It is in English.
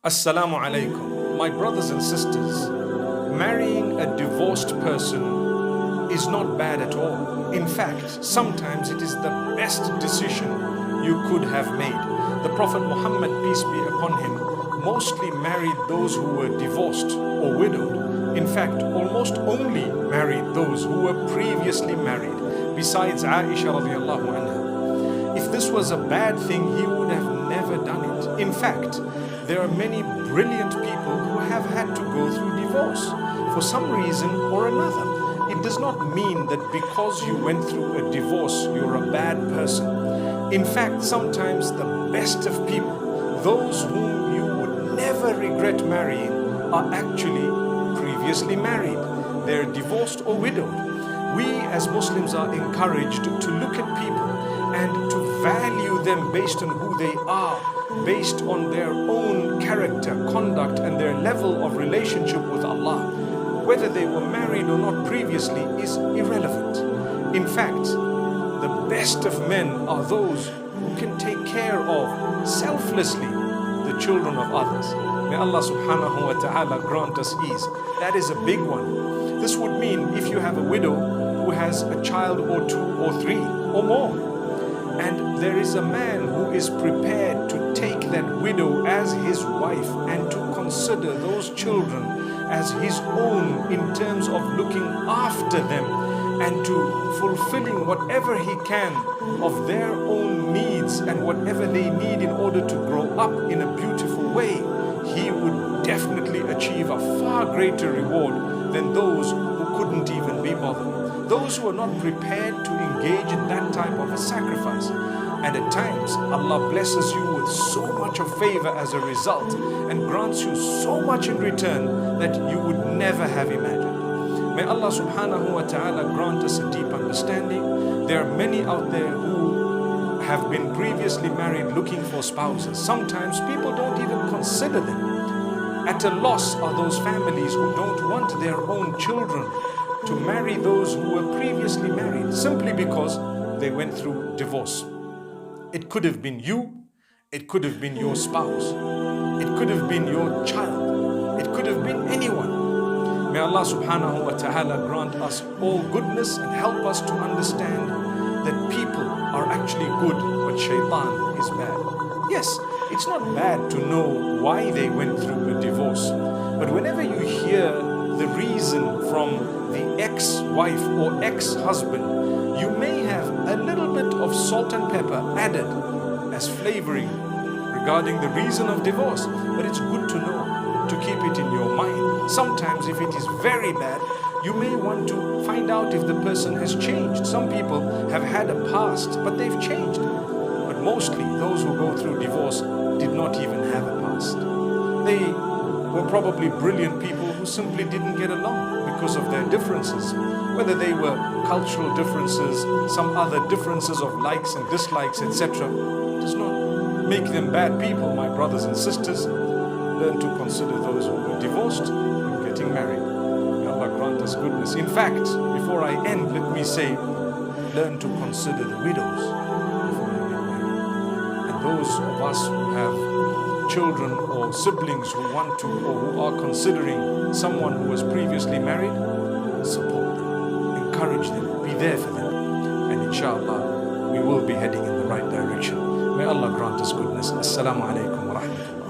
Assalamu alaikum. My brothers and sisters, marrying a divorced person is not bad at all. In fact, sometimes it is the best decision you could have made. The Prophet Muhammad, peace be upon him, mostly married those who were divorced or widowed. In fact, almost only married those who were previously married, besides Aisha radiallahu anha. If this was a bad thing, he would have never done it. In fact, there are many brilliant people who have had to go through divorce for some reason or another. It does not mean that because you went through a divorce, you're a bad person. In fact, sometimes the best of people, those whom you would never regret marrying, are actually previously married. They're divorced or widowed. We as Muslims are encouraged to look at people and to value them based on who they are, based on their own character, conduct, and their level of relationship with Allah. Whether they were married or not previously is irrelevant. In fact, the best of men are those who can take care of selflessly the children of others. May Allah subhanahu wa ta'ala grant us ease. That is a big one. This would mean if you have a widow who has a child or two or three or more, and there is a man who is prepared to take that widow as his wife and to consider those children as his own in terms of looking after them and to fulfilling whatever he can of their own needs and whatever they need in order to grow up in a beautiful way, he would definitely achieve a far greater reward than those who couldn't even be bothered. Those who are not prepared to engage in that type of a sacrifice. And at times, Allah blesses you with so much of favor as a result and grants you so much in return that you would never have imagined. May Allah subhanahu wa ta'ala grant us a deep understanding. There are many out there who have been previously married looking for spouses. Sometimes people don't even consider them. At a loss are those families who don't want their own children to marry those who were previously married simply because they went through divorce. It could have been you, it could have been your spouse, it could have been your child, it could have been anyone. May Allah subhanahu wa ta'ala grant us all goodness and help us to understand that people are actually good, but shaitan is bad. Yes, it's not bad to know why they went through a divorce, but whenever you hear the reason from the ex-wife or ex-husband, you may have a little bit of salt and pepper added as flavoring regarding the reason of divorce. But it's good to know, to keep it in your mind. Sometimes if it is very bad, you may want to find out if the person has changed. Some people have had a past, but they've changed. But mostly those who go through divorce did not even have a past. They were probably brilliant people who simply didn't get along because of their differences. Whether they were cultural differences, some other differences of likes and dislikes, etc., does not make them bad people, my brothers and sisters. Learn to consider those who were divorced and getting married. May Allah grant us goodness. In fact, before I end, let me say, learn to consider the widows before you get married. And those of us who have children or siblings who want to or who are considering someone who was previously married, support them, encourage them, be there for them, and inshallah we will be heading in the right direction. May Allah grant us goodness. Assalamu alaikum wa rahmatullah.